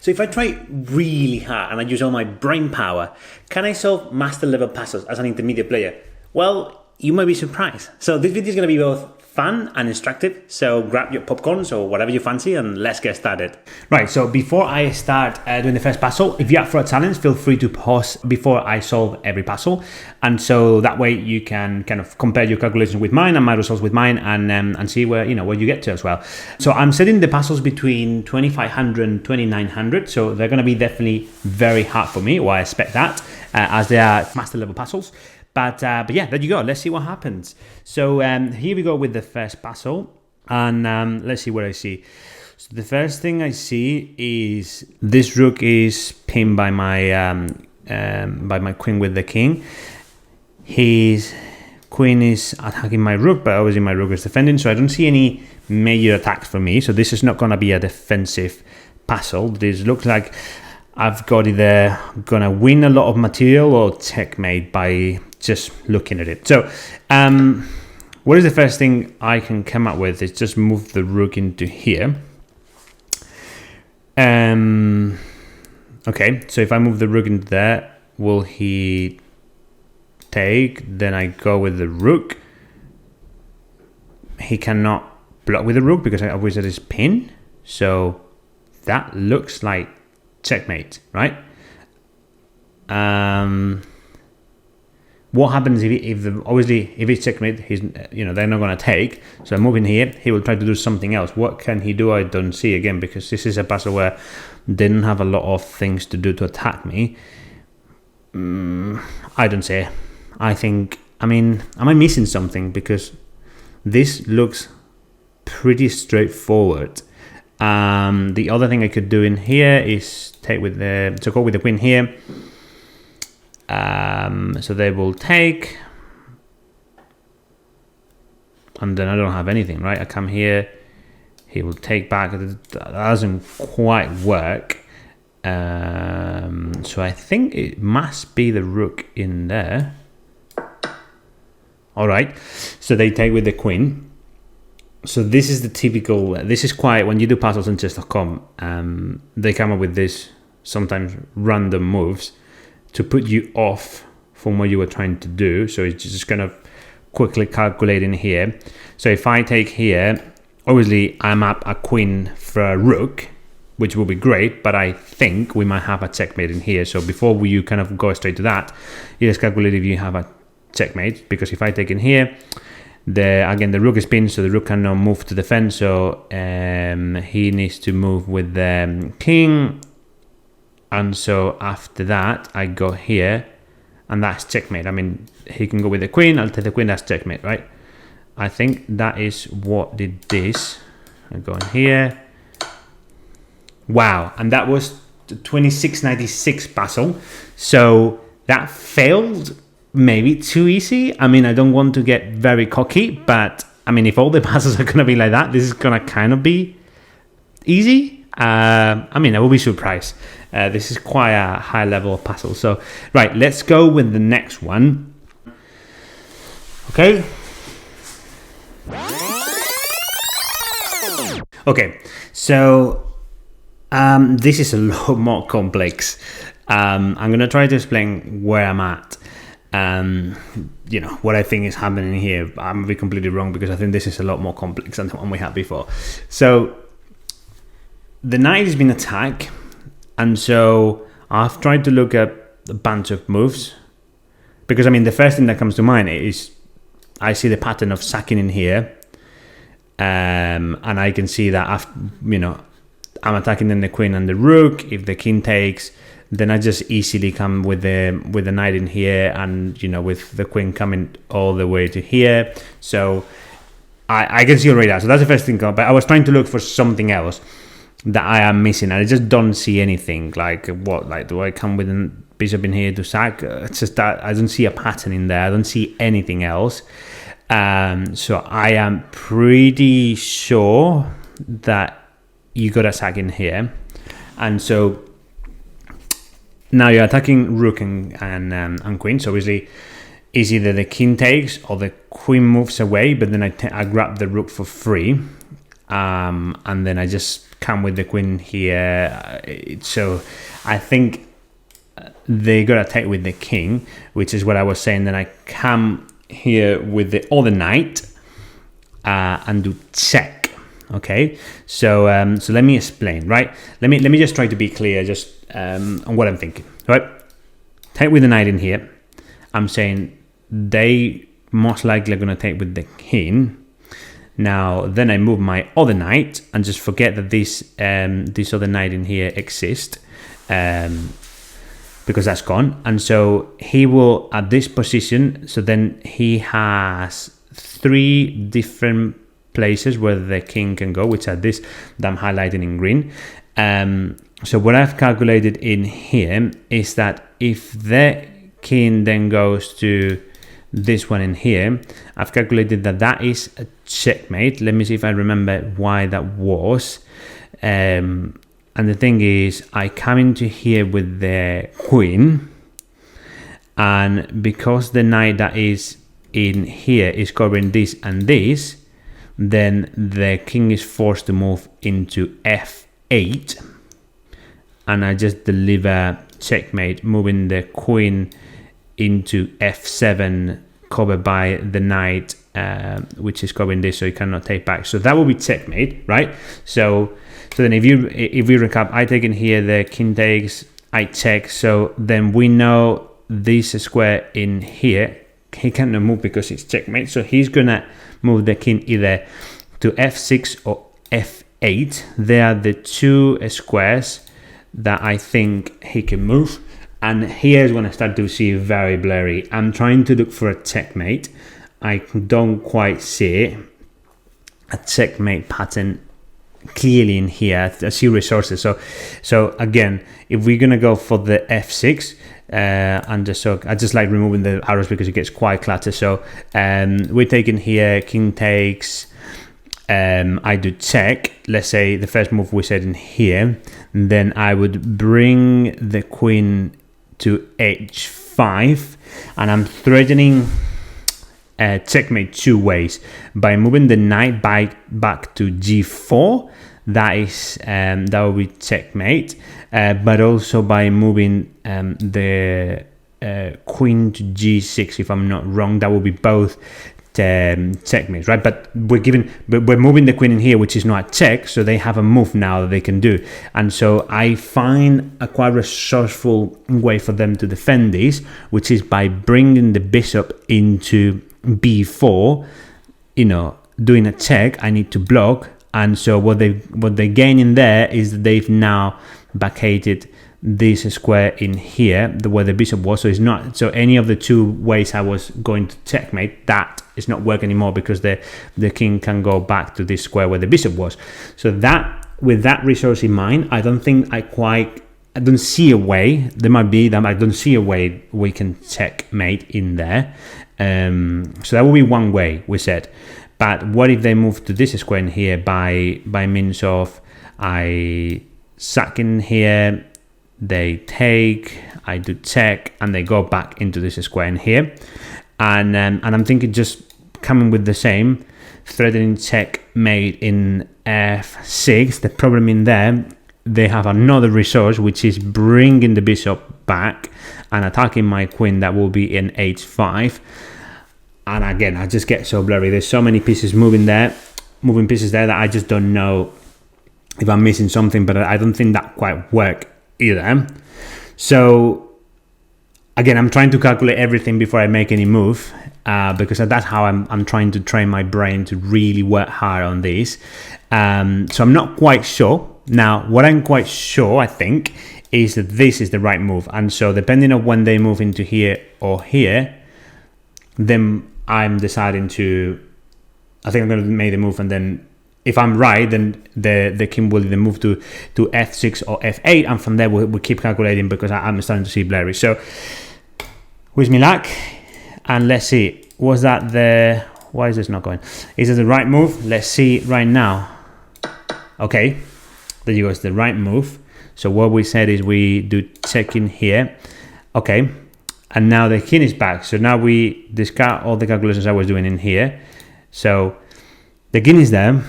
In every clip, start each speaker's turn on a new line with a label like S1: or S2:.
S1: So if I try really hard and I use all my brain power, can I solve master level puzzles as an intermediate player? Well, you might be surprised. So this video is going to be both fun and instructive, so grab your popcorns or whatever you fancy and let's get started. Right, so before I start doing the first puzzle, if you're up for a challenge, feel free to pause before I solve every puzzle, and so that way you can kind of compare your calculations with mine and my results with mine, and see where where you get to as well. So I'm setting the puzzles between 2500 and 2900, so they're going to be definitely very hard for me, or I expect that, as they are master level puzzles. But yeah, there you go. Let's see what happens. So here we go with the first puzzle, and let's see what I see. So the first thing I see is this rook is pinned by my queen with the king. His queen is attacking my rook, but obviously my rook is defending, so I don't see any major attacks for me. So this is not going to be a defensive puzzle. This looks like I've got either gonna win a lot of material or checkmate by just looking at it. So what is the first thing I can come up with is just move the rook into here. Okay, so if I move the rook into there, will he take? Then I go with the rook. He cannot block with the rook because I always had his pin. So that looks like checkmate, right? What happens if it's checkmate? He's they're not going to take. So I'm moving here. He will try to do something else. What can he do? I don't see again, because this is a puzzle where they don't have a lot of things to do to attack me. I don't say. I think. I mean, am I missing something? Because this looks pretty straightforward. The other thing I could do in here is go with the queen here. So they will take, and then I don't have anything, right? I come here, he will take back. That doesn't quite work. So I think it must be the rook in there. All right, so they take with the queen. So this is the typical, this is quite, when you do puzzles on chess.com, they come up with this sometimes random moves to put you off from what you were trying to do. So it's just kind of quickly calculating here. So if I take here, obviously I'm up a queen for a rook, which will be great, but I think we might have a checkmate in here. So before you kind of go straight to that, you just calculate if you have a checkmate, because if I take in here, the rook is pinned, so the rook cannot move to defend, so he needs to move with the king, and so after that I go here, and that's checkmate. I mean, he can go with the queen, I'll take the queen, that's checkmate, right? I think that is what did this. I go in here. Wow, and that was the 2696 puzzle, so that failed. Maybe too easy. I mean, I don't want to get very cocky, but I mean, if all the puzzles are going to be like that, this is going to kind of be easy. I mean, I will be surprised. This is quite a high level of puzzle. So, right, let's go with the next one. Okay. Okay, so this is a lot more complex. I'm going to try to explain where I'm at. What I think is happening here. I'm going to be completely wrong, because I think this is a lot more complex than the one we had before. So the knight has been attacked, and so I've tried to look at a bunch of moves, because I mean, the first thing that comes to mind is I see the pattern of sacking in here, and I can see that I'm attacking then the queen and the rook. If the king takes, then I just easily come with the knight in here, and with the queen coming all the way to here. So I can see already that. So that's the first thing. But I was trying to look for something else that I am missing, and I just don't see anything. Like what? Like, do I come with a bishop in here to sack? It's just that I don't see a pattern in there. I don't see anything else. So I am pretty sure that you got a sack in here, and so now you're attacking rook and queen. So obviously, is either the king takes or the queen moves away, but then I grab the rook for free. and then I just come with the queen here. So I think they gotta take with the king, which is what I was saying. Then I come here with the other knight and do check. Okay, so so let me explain, right? Let me just try to be clear just on what I'm thinking, right? Take with the knight in here. I'm saying they most likely are going to take with the king. Now then I move my other knight and just forget that this other knight in here exists, because that's gone. And so he will at this position, so then he has 3 different places where the king can go, which are this that I'm highlighting in green. So what I've calculated in here is that if the king then goes to this one in here, I've calculated that that is a checkmate. Let me see if I remember why that was. And the thing is, I come into here with the queen, and because the knight that is in here is covering this and this, then the king is forced to move into f8, and I just deliver checkmate, moving the queen into f7, covered by the knight, which is covering this, so you cannot take back. So that will be checkmate, right? So then if we recap, I take in here, the king takes, I check. So then we know this square in here, he cannot move because it's checkmate. So he's gonna move the king either to f6 or f8. They are the 2 squares that I think he can move. And here's when I start to see very blurry. I'm trying to look for a checkmate. I don't quite see a checkmate pattern clearly in here. I see resources. So again, if we're gonna go for the f6, and just so I just like removing the arrows because it gets quite cluttered. So we're taking here, king takes. I do check. Let's say the first move we said in here. Then I would bring the queen to h5, and I'm threatening checkmate 2 ways: by moving the knight back to g4, that is that will be checkmate, but also by moving the queen to g6, if I'm not wrong, that will be both checkmates, right? But we're moving the queen in here, which is not a check, so they have a move now that they can do. And so I find a quite resourceful way for them to defend this, which is by bringing the bishop into b4. You know, doing a check, I need to block, and so what they gain in there is that they've now vacated this square in here, where the bishop was. So it's not, so any of the 2 ways I was going to checkmate, that is not work anymore, because the king can go back to this square where the bishop was. So that, with that resource in mind, I don't see a way. There might be that I don't see a way we can checkmate in there. So that will be one way, we said. But what if they move to this square in here by means of I sack in here, they take, I do check, and they go back into this square in here, and I'm thinking just coming with the same, threatening checkmate in f6. The problem in there, they have another resource, which is bringing the bishop back and attacking my queen. That will be in h5. And again, I just get so blurry. There's so many pieces moving pieces there that I just don't know if I'm missing something, but I don't think that quite work either. So again, I'm trying to calculate everything before I make any move, because that's how I'm trying to train my brain to really work hard on this. So I'm not quite sure. Now, what I'm quite sure, I think, is that this is the right move. And so depending on when they move into here or here, then I'm deciding to, I think I'm going to make the move, and then if I'm right, then the king will either move to f6 or f8, and from there we'll keep calculating, because I'm starting to see blurry. So wish me luck, and let's see, was that the, why is this not going? Is it the right move? Let's see right now. Okay, there you go, it's the right move. So what we said is we do check in here. Okay, and now the king is back. So now we discard all the calculations I was doing in here. So the king is there.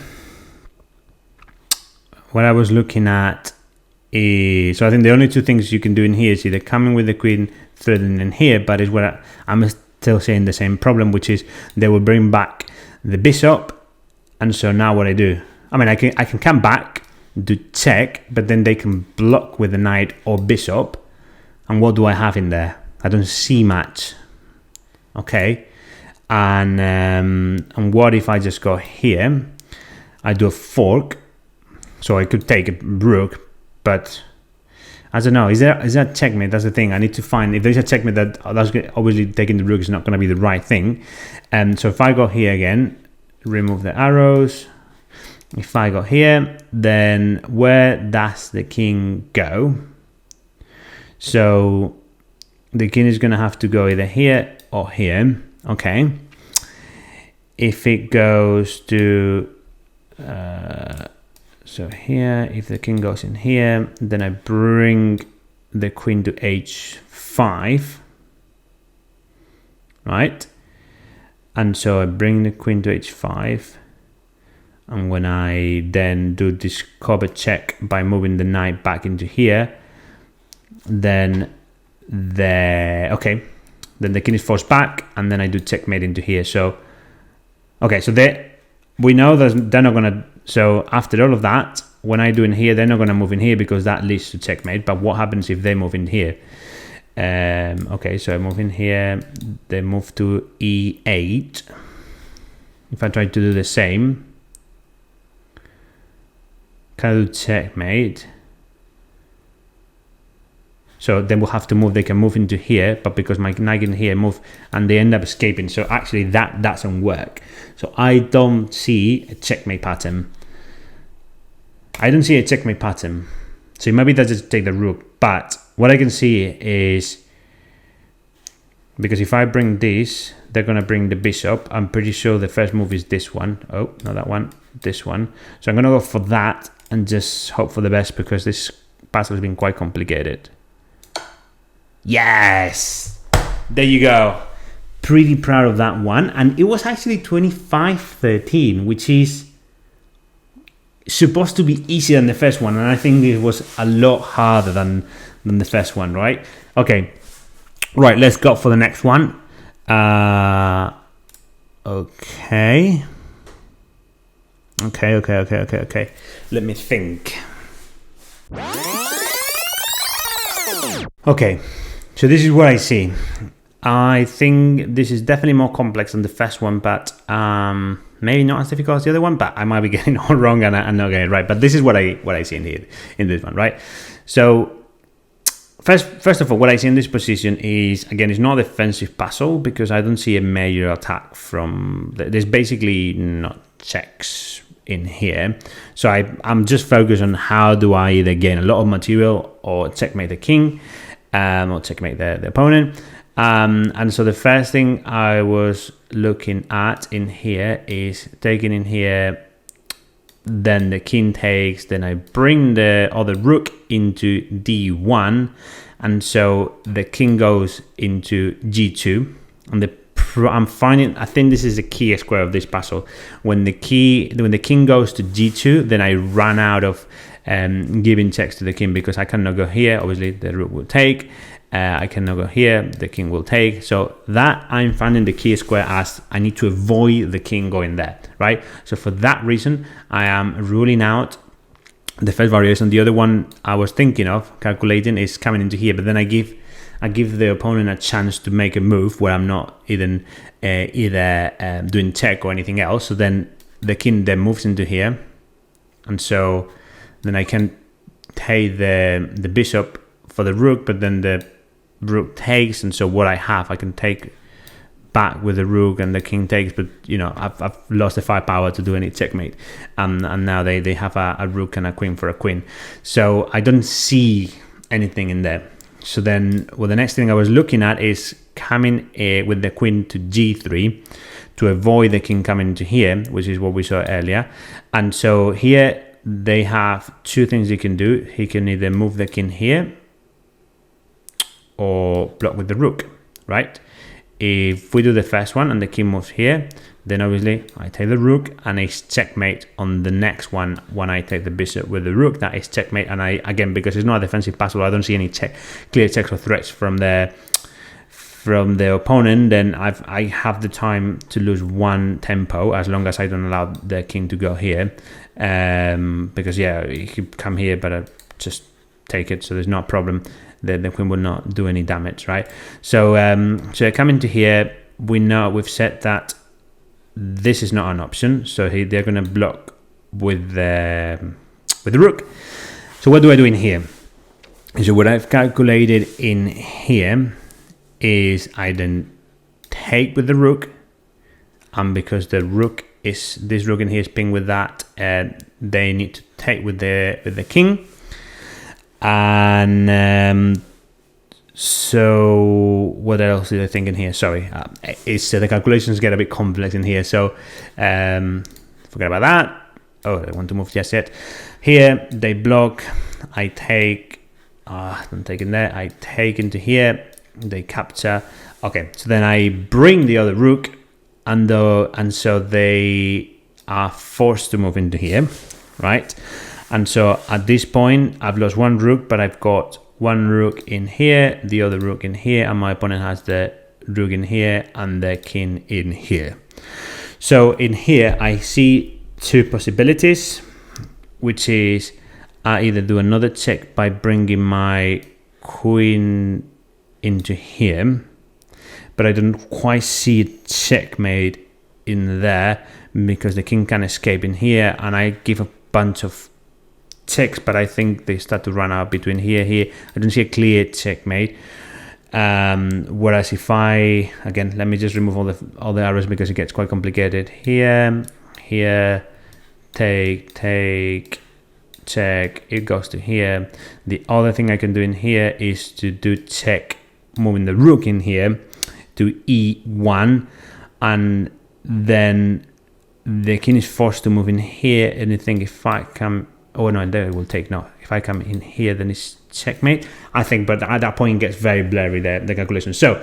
S1: what I was looking at is, so I think the only two things you can do in here is either coming with the queen threading in here, but is what I'm still saying the same problem, which is they will bring back the bishop. And so now what I do, I mean, I can come back, do check, but then they can block with the knight or bishop. And what do I have in there? I don't see much. Okay. And what if I just go here? I do a fork. So I could take a rook, but I don't know. Is there checkmate? That's the thing. I need to find if there's a checkmate that's obviously taking the rook is not going to be the right thing. And so if I go here again, remove the arrows. If I go here, then where does the king go? So the king is going to have to go either here or here. Okay. If it goes to so here, if the king goes in here, then I bring the queen to h5, right? And so I bring the queen to h5, and when I then do this cover check by moving the knight back into here, then then the king is forced back, and then I do checkmate into here. So okay, so we know that they're not gonna. So after all of that, when I do in here, they're not gonna move in here because that leads to checkmate. But what happens if they move in here? Okay, so I move in here. They move to e8. If I try to do the same, can I do checkmate? So then we'll have to move. They can move into here, but because my knight in here move, and they end up escaping. So actually, that doesn't work. So I don't see a checkmate pattern. I don't see a checkmate pattern. So maybe that's just take the rook. But what I can see is, because if I bring this, they're gonna bring the bishop. I'm pretty sure the first move is this one. Oh, not that one. This one. So I'm gonna go for that and just hope for the best, because this puzzle has been quite complicated. Yes, there you go. Pretty proud of that one. And it was actually 25-13, which is supposed to be easier than the first one, and I think it was a lot harder than the first one, right? Okay, right, let's go for the next one. Okay. Let me think. Okay, so this is what I see. I think this is definitely more complex than the first one, but maybe not as difficult as the other one, but I might be getting it all wrong and I'm not getting it right. But this is what I see in here, in this one, right? So first of all, what I see in this position is, again, it's not a defensive puzzle, because I don't see a major attack from, there's basically not checks in here. So I'm just focused on how do I either gain a lot of material or checkmate the king, or checkmate the opponent. And so the first thing I was looking at in here is taking in here, then the king takes, then I bring the other rook into d1, and so the king goes into g2, and I think this is the key square of this puzzle. When the king goes to g2, then I run out of giving checks to the king, because I cannot go here. Obviously, the rook will take. I cannot go here. The king will take. So that I'm finding the key square as I need to avoid the king going there, right? So for that reason, I am ruling out the first variation. The other one I was thinking of calculating is coming into here, but then I give the opponent a chance to make a move where I'm not even either doing check or anything else. So then the king then moves into here, and so then I can take the bishop for the rook, but then the rook takes, and so what I have, I can take back with the rook, and the king takes, but you know, I've lost the firepower to do any checkmate, and now they have a rook and a queen for a queen, so I don't see anything in there. So then, well, the next thing I was looking at is coming with the queen to g3 to avoid the king coming into here, which is what we saw earlier. And so here they have two things he can do. He can either move the king here or block with the rook, right? If we do the first one and the king moves here, then obviously I take the rook and it's checkmate on the next one. When I take the bishop with the rook, that is checkmate. And I, again, because it's not a defensive puzzle, I don't see any clear checks or threats from the opponent, then I have the time to lose one tempo as long as I don't allow the king to go here. Because yeah, he could come here, but I just take it, so there's no problem. The queen will not do any damage, right? So so I come into here. We know we've said that this is not an option, so they're going to block with the rook. So what do I do in here? So what I've calculated in here is I then take with the rook, and because the rook is, this rook in here is pinged with that, they need to take with the king. And so what else did I think in here? Sorry, it's the calculations get a bit complex in here, so forget about that. Oh, I want to move just yet. Here they block, I take, I'm taking there, I take into here, they capture. Okay, so then I bring the other rook, and so they are forced to move into here, right? And so at this point, I've lost one rook, but I've got one rook in here, the other rook in here, and my opponent has the rook in here and the king in here. So in here, I see two possibilities, which is I either do another check by bringing my queen into here, but I don't quite see a checkmate in there because the king can escape in here, and I give a bunch of checks, but I think they start to run out between here. I don't see a clear checkmate. Whereas if I, again, let me just remove all the arrows because it gets quite complicated. Here, take, check, it goes to here. The other thing I can do in here is to do check, moving the rook in here to E1, and then the king is forced to move in here, and I think if I come, oh no, there it will take, no, if I come in here then it's checkmate, I think, but at that point it gets very blurry, the calculation. So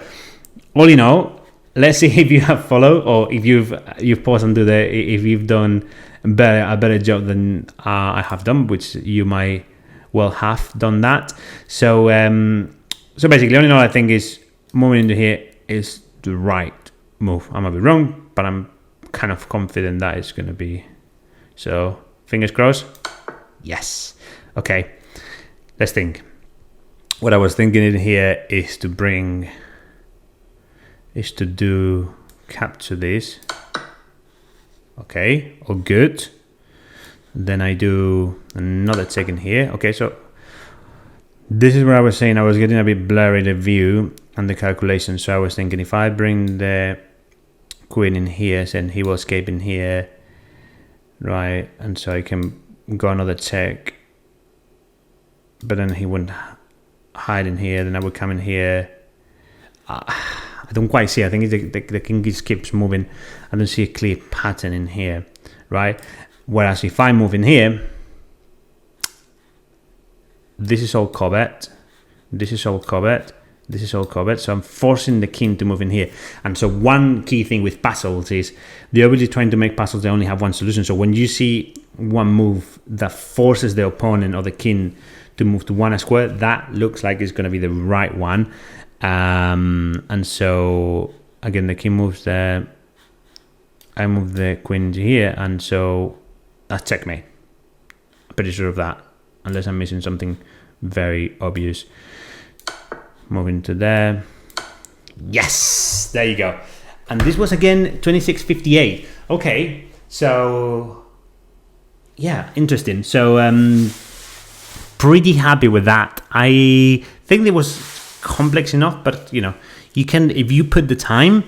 S1: all in all, let's see if you have followed, or if you've paused and if you've done a better job than I have done, which you might well have done that. So so basically, all in all, I think is moving into here is the right move. I might be wrong, but I'm kind of confident that it's going to be. So fingers crossed. Yes. Okay. Let's think. What I was thinking in here is to capture this. Okay. All good. Then I do another check in here. Okay. So this is where I was saying I was getting a bit blurry, the view and the calculation. So I was thinking if I bring the queen in here, then he will escape in here, right? And so I can go another check, but then he wouldn't hide in here. Then I would come in here. I don't quite see. I think the king just keeps moving. I don't see a clear pattern in here, right? Whereas if I move in here, this is all covered, this is all covered, this is all covered, so I'm forcing the king to move in here. And so one key thing with puzzles is they're obviously trying to make puzzles, they only have one solution. So when you see one move that forces the opponent or the king to move to one square, that looks like it's going to be the right one. And so again, the king moves there, I move the queen to here, and so that's checkmate. I'm pretty sure of that, unless I'm missing something very obvious. Moving to there. Yes, there you go. And this was again 2658. Okay, so yeah, interesting. So pretty happy with that. I think it was complex enough, but you know, you can, if you put the time,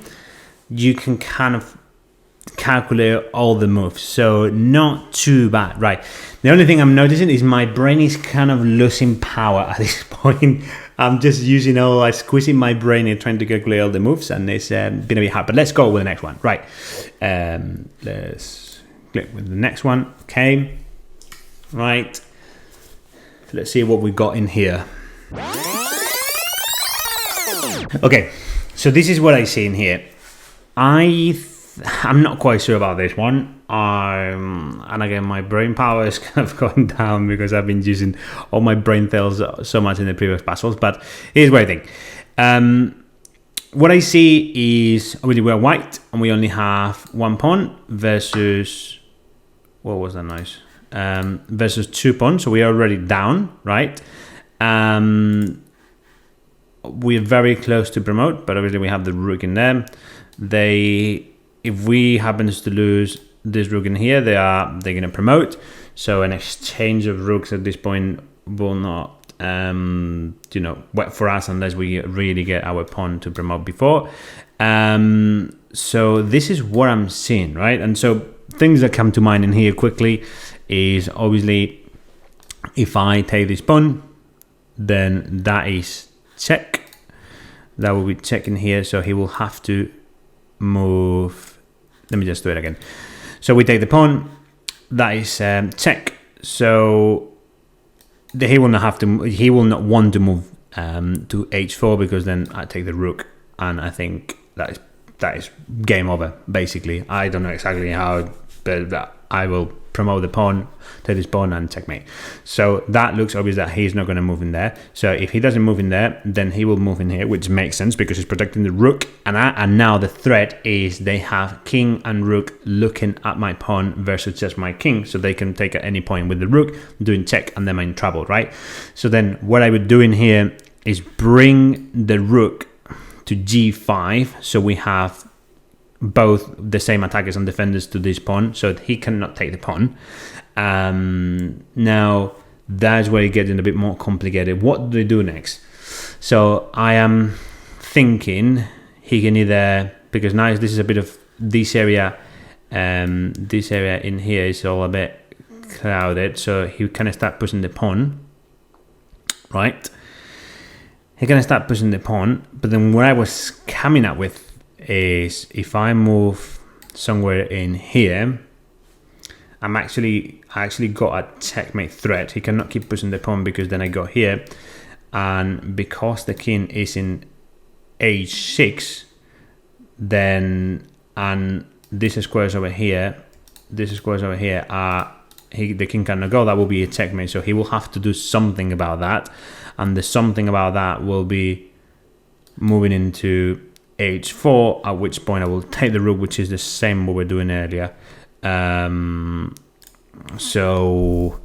S1: you can kind of calculate all the moves, so not too bad, right? The only thing I'm noticing is my brain is kind of losing power at this point. I'm just using squeezing my brain and trying to calculate all the moves, and it's been a bit hard, but let's go with the next one, right? Let's click with the next one. Okay, right, let's see what we got in here. Okay, so this is what I see in here. I I'm not quite sure about this one. And again, my brain power is kind of going down because I've been using all my brain cells so much in the previous puzzles. But here's what I think. What I see is obviously we're white and we only have one pawn versus, what was that noise? Versus 2 pawns. So we are already down, right? We're very close to promote, but obviously we have the rook in there. If we happens to lose this rook in here, they're going to promote. So an exchange of rooks at this point will not work for us unless we really get our pawn to promote before. So this is what I'm seeing, right? And so things that come to mind in here quickly is obviously if I take this pawn, then that is check. That will be check in here. So he will have to move. Let me just do it again. So we take the pawn. That is check. So he will not want to move to h4 because then I take the rook, and I think that is game over. Basically, I don't know exactly how, but I will promote the pawn, take this pawn, and checkmate. So that looks obvious that he's not going to move in there. So if he doesn't move in there, then he will move in here, which makes sense because he's protecting the rook. And now the threat is they have king and rook looking at my pawn versus just my king, so they can take at any point with the rook doing check, and then I'm in trouble, right? So then what I would do in here is bring the rook to g5, so we have both the same attackers and defenders to this pawn, so he cannot take the pawn. Now that's where it gets a bit more complicated. What do they do next? So I am thinking he can either, because now this is a bit of this area in here is all a bit clouded, so he can start pushing the pawn, right? He can start pushing the pawn, but then what I was coming up with is if I move somewhere in here, I actually got a checkmate threat. He cannot keep pushing the pawn because then I go here, and because the king is in h6, then and this squares over here, the king cannot go. That will be a checkmate. So he will have to do something about that, and the something about that will be moving into h4, at which point I will take the rook, which is the same what we're doing earlier. So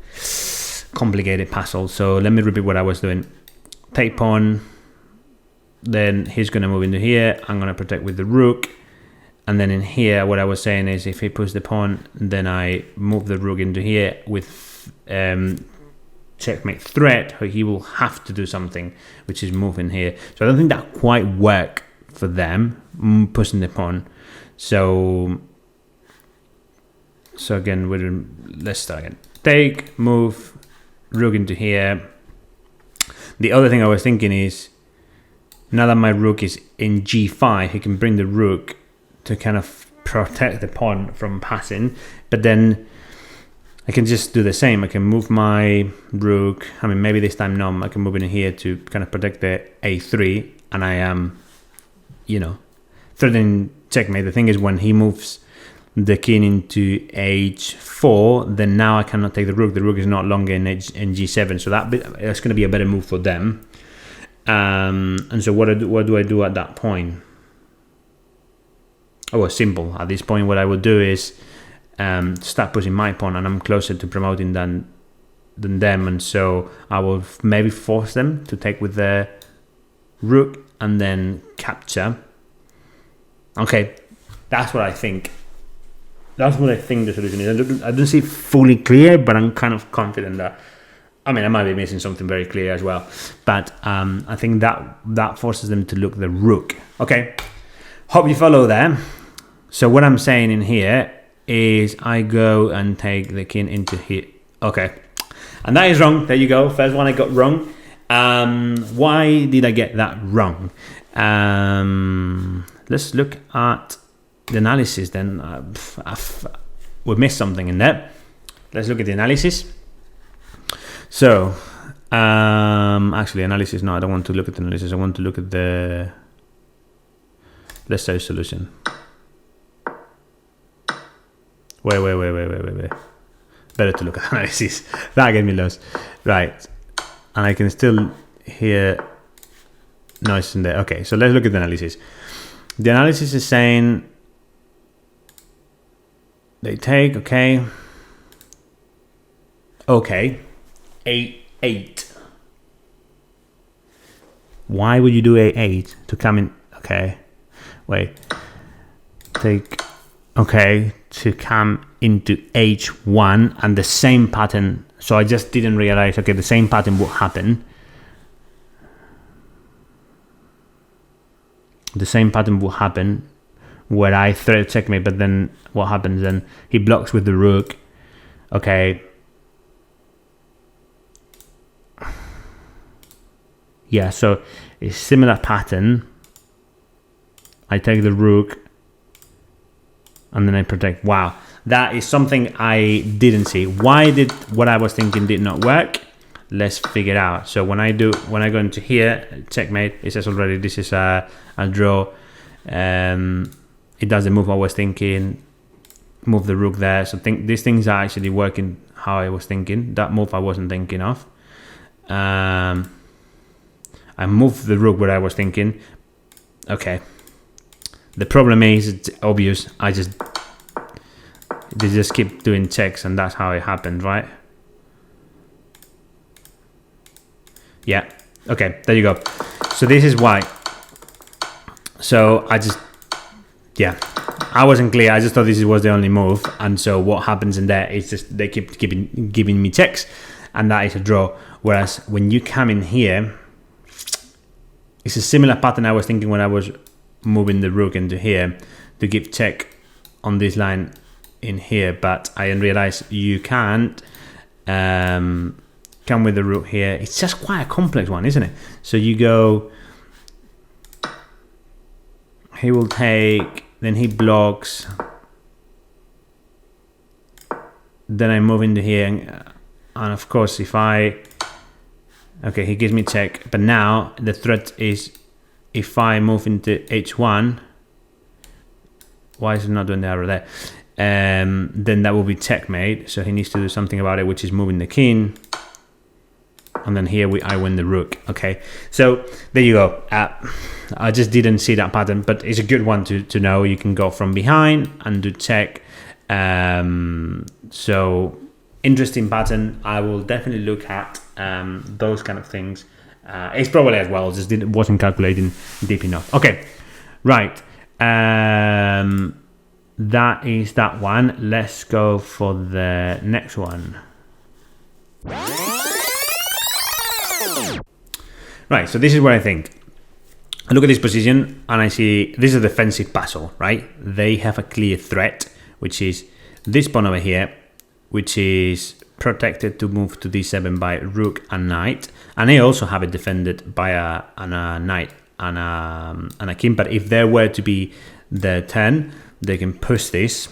S1: complicated puzzle. So let me repeat what I was doing. Take pawn, then he's going to move into here. I'm going to protect with the rook, and then in here what I was saying is if he pushes the pawn, then I move the rook into here with checkmate threat. He will have to do something, which is move in here. So I don't think that quite work for them, pushing the pawn. So again, let's start again. Take, move, rook into here. The other thing I was thinking is, now that my rook is in g5, he can bring the rook to kind of protect the pawn from passing. But then I can just do the same. I can move my rook. I mean, maybe this time no. I can move in here to kind of protect the a3, and I am, threatening checkmate. The thing is, when he moves the king into h4, then now I cannot take the rook. The rook is not longer in g7, so that's going to be a better move for them. And so what do I do at that point? Oh, it's simple. At this point, what I will do is start pushing my pawn, and I'm closer to promoting than them, and so I will maybe force them to take with the rook and then capture. Okay, that's what I think. That's what I think the solution is. I don't see it fully clear, but I'm kind of confident that, I mean, I might be missing something very clear as well, but I think that forces them to look the rook. Okay, hope you follow there. So what I'm saying in here is I go and take the king into here. Okay, and that is wrong. There you go. First one I got wrong. Why did I get that wrong? Let's look at the analysis then. We missed something in there. Let's look at the analysis. So, actually analysis, no, I don't want to look at the analysis. I want to look at the, let's say, solution. Wait. Better to look at analysis. That gave me lost. Right. And I can still hear noise in there. Okay, so let's look at the analysis. The analysis is saying they take, okay, 8. Why would you do A8 to come in? Okay, wait. Take, okay, to come into H1 and the same pattern. So I just didn't realize, okay, the same pattern will happen. The same pattern will happen where I thread checkmate, but then what happens then? He blocks with the rook. Okay. Yeah, so a similar pattern. I take the rook and then I protect. Wow, that is something I didn't see. Why did what I was thinking did not work? Let's figure it out. So when I go into here, checkmate, it says already this is a draw. It does the move I was thinking, move the rook there. So these things are actually working how I was thinking. That move I wasn't thinking of. I moved the rook where I was thinking. Okay. The problem is, it's obvious. They just keep doing checks, and that's how it happened, right? Yeah. Okay, there you go. So this is why. So yeah, I wasn't clear. I just thought this was the only move, and so what happens in there is just they keep giving me checks, and that is a draw. Whereas when you come in here, it's a similar pattern I was thinking when I was moving the rook into here to give check on this line in here, but I didn't realize you can't come with the rook here. It's just quite a complex one, isn't it? So you go, he will take, then he blocks, then I move into here, and of course if I, okay, he gives me check, but now the threat is if I move into H1, why is it not doing the arrow there? Then that will be checkmate, so he needs to do something about it, which is moving the king, and then here I win the rook. Okay, so there you go. I just didn't see that pattern, but it's a good one to know. You can go from behind and do check. So interesting pattern. I will definitely look at those kind of things. It's probably as well, just wasn't calculating deep enough. Okay, right. That is that one. Let's go for the next one. Right, so this is what I think. I look at this position and I see this is a defensive puzzle, right? They have a clear threat, which is this pawn over here, which is protected to move to d7 by rook and knight, and they also have it defended by a knight and a king. But if there were to be the 10, they can push this,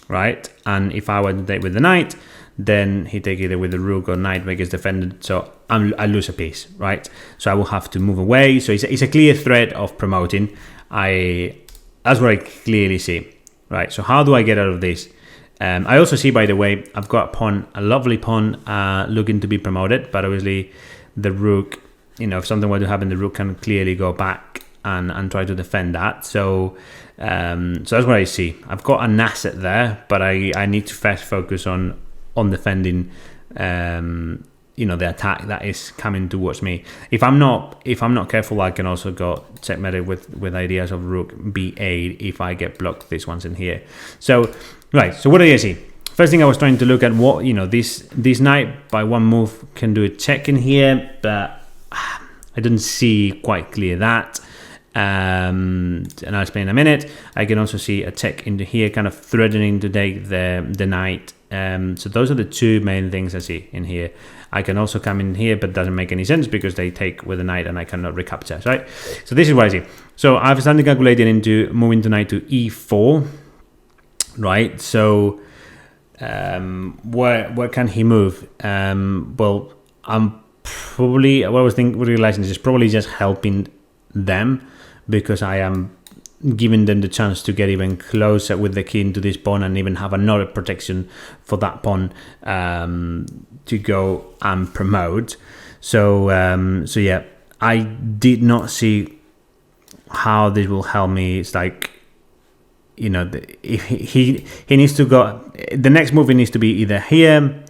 S1: right? And if I were to take with the knight, then he take either with the rook or knight, make it defended, so I lose a piece, right? So I will have to move away. So it's a clear threat of promoting. That's what I clearly see, right? So how do I get out of this? I also see, by the way, I've got a lovely pawn looking to be promoted, but obviously the rook, if something were to happen, the rook can clearly go back and try to defend that. So that's what I see. I've got an asset there, but I need to first focus on defending the attack that is coming towards me. If I'm not careful, I can also go checkmate with ideas of rook b8 if I get blocked these ones in here. So right, so what do you see? First thing I was trying to look at what this knight by one move can do a check in here, but I didn't see quite clear that. And I'll explain in a minute. I can also see a check into here, kind of threatening to take the knight. So those are the two main things I see in here. I can also come in here, but it doesn't make any sense because they take with the knight and I cannot recapture, right? So this is what I see. So I've started calculating into moving the knight to e4, right? So where can he move? Well, I'm probably, what I was realizing is probably just helping them, because I am giving them the chance to get even closer with the king to this pawn and even have another protection for that pawn to go and promote. So yeah, I did not see how this will help me. It's like, if he needs to go, the next move needs to be either here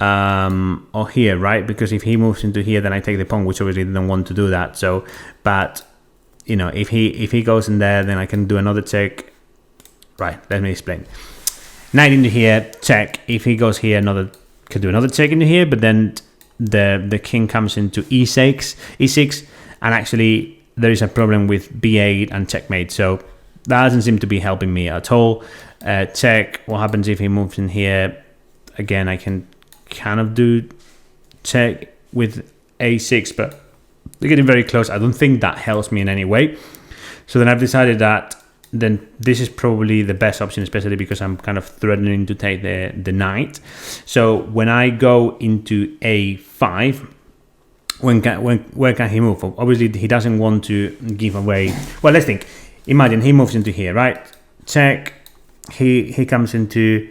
S1: or here, right? Because if he moves into here, then I take the pawn, which obviously didn't want to do that. So, but if he goes in there, then I can do another check. Right, let me explain. Knight into here, check. If he goes here, could do another check into here, but then the king comes into e6, and actually there is a problem with b8 and checkmate. So that doesn't seem to be helping me at all. Check. What happens if he moves in here? Again, I can kind of do check with a6, but they're getting very close. I don't think that helps me in any way. So then I've decided that then this is probably the best option, especially because I'm kind of threatening to take the knight. So when I go into a5, where can he move? Obviously, he doesn't want to give away. Well, let's think. Imagine he moves into here, right? Check. He comes into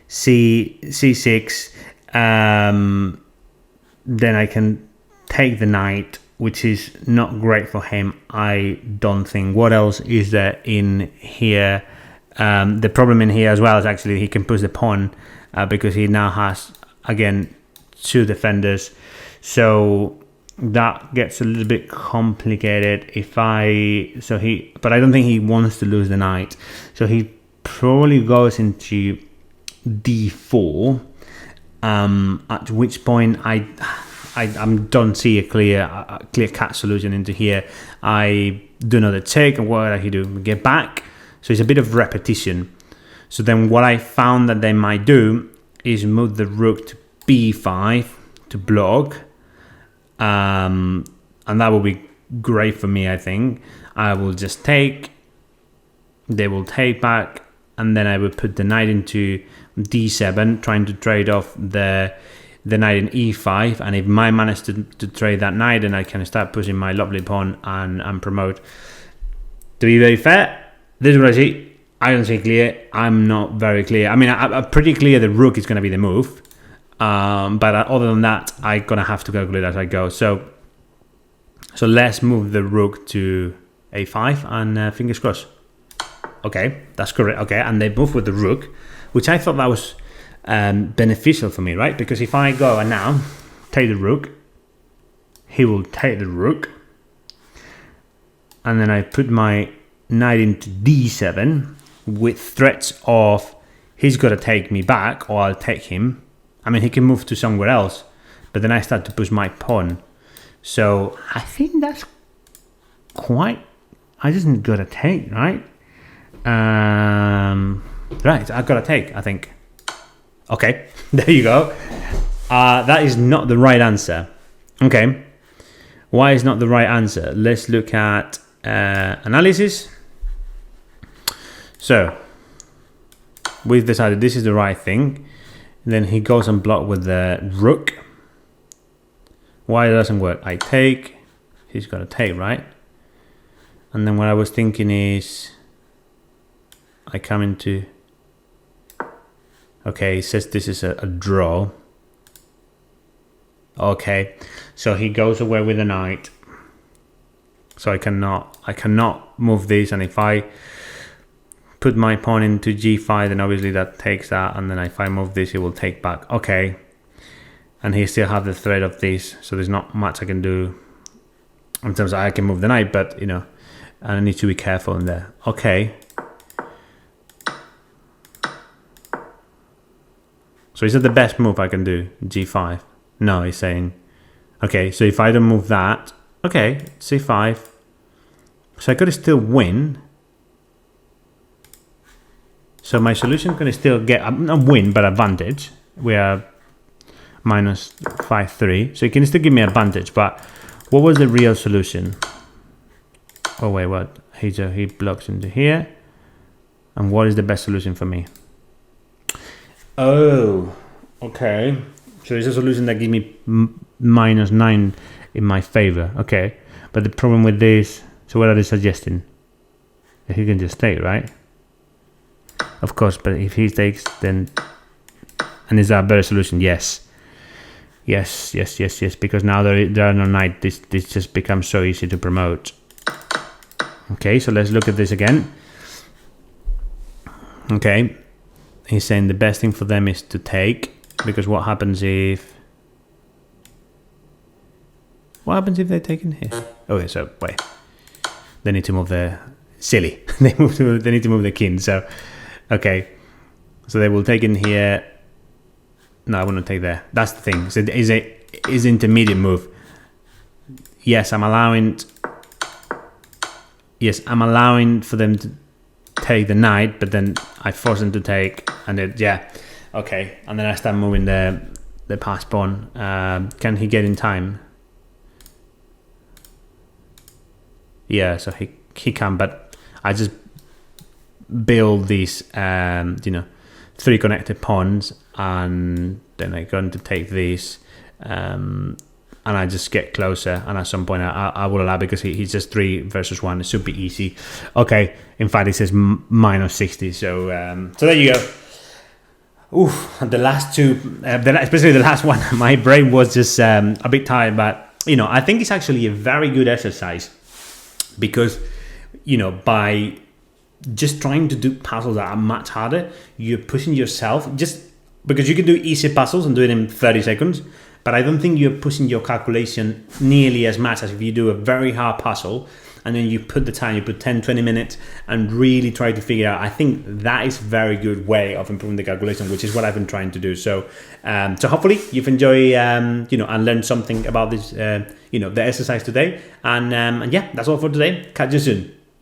S1: c6. Then I can take the knight, which is not great for him, I don't think. What else is there in here? The problem in here as well is actually he can push the pawn because he now has, again, 2 defenders. So that gets a little bit complicated. But I don't think he wants to lose the knight. So he probably goes into d4, at which point I don't see a clear cut solution into here. I do another check, and what do I do? Get back. So it's a bit of repetition. So then what I found that they might do is move the rook to b5 to block. And that will be great for me, I think. I will just take. They will take back, and then I will put the knight into d7, trying to trade off the knight in e5, and if I manage to trade that knight, then I can start pushing my lovely pawn and promote. To be very fair, this is what I see. I don't see clear. I'm not very clear. I mean, I'm pretty clear the rook is going to be the move, but other than that, I'm going to have to calculate as I go. So let's move the rook to a5, and fingers crossed. Okay, that's correct. Okay, and they move with the rook, which I thought that was beneficial for me, right? Because if I go and now take the rook, he will take the rook, and then I put my knight into d7 with threats of he's got to take me back or I'll take him. I mean, he can move to somewhere else, but then I start to push my pawn. So I think that's quite. I just got to take, right? Right, I got to take, I think. Okay, there you go. That is not the right answer. Okay, why is not the right answer? Let's look at analysis. So we've decided this is the right thing. Then he goes and block with the rook. Why it doesn't work? I take. He's got to take, right? And then what I was thinking is I come into. Okay, he says this is a draw. Okay, so he goes away with a knight. So I cannot move this, and if I put my pawn into g5, then obviously that takes that, and then if I move this, he will take back. Okay, and he still have the threat of this, so there's not much I can do in terms of I can move the knight, but and I need to be careful in there. Okay. So is that the best move I can do? G5? No, he's saying, okay, so if I don't move that, okay, C5. So I could still win. So my solution can still get, not win, but advantage. We are minus 5-3. So it can still give me advantage, but what was the real solution? Oh wait, what? He blocks into here. And what is the best solution for me? Oh, okay. So it's a solution that gives me -9 in my favor. Okay, but the problem with this. So what are they suggesting? He can just take, right? Of course, but if he takes, then... And is that a better solution? Yes. Yes, because now there are no knight. This just becomes so easy to promote. Okay, so let's look at this again. Okay. He's saying the best thing for them is to take, because what happens if... What happens if they take in here? Okay, so wait. They need to move the... Silly. They need to move the king, so... Okay. So they will take in here. No, I wouldn't take there. That's the thing. So is intermediate move. Yes, I'm allowing... Yes, I'm allowing for them to take the knight, but then I force them to take, and it, yeah. Okay, and then I start moving the pass pawn. Can he get in time? Yeah, so he can, but I just build these, you know, 3 connected pawns, and then I'm going to take these, and I just get closer, and at some point I will allow, because he's just 3 versus 1. It should be easy. Okay, in fact it says minus 60, so so there you go. Oof, the last two, especially the last one, my brain was just a bit tired, but you know, I think it's actually a very good exercise, because you know, by just trying to do puzzles that are much harder, you're pushing yourself, just because you can do easy puzzles and do it in 30 seconds, but I don't think you're pushing your calculation nearly as much as if you do a very hard puzzle and then you put the time, you put 10-20 minutes and really try to figure out. I think that is a very good way of improving the calculation, which is what I've been trying to do. So so hopefully you've enjoyed you know, and learned something about this you know, the exercise today, and yeah, that's all for today. Catch you soon.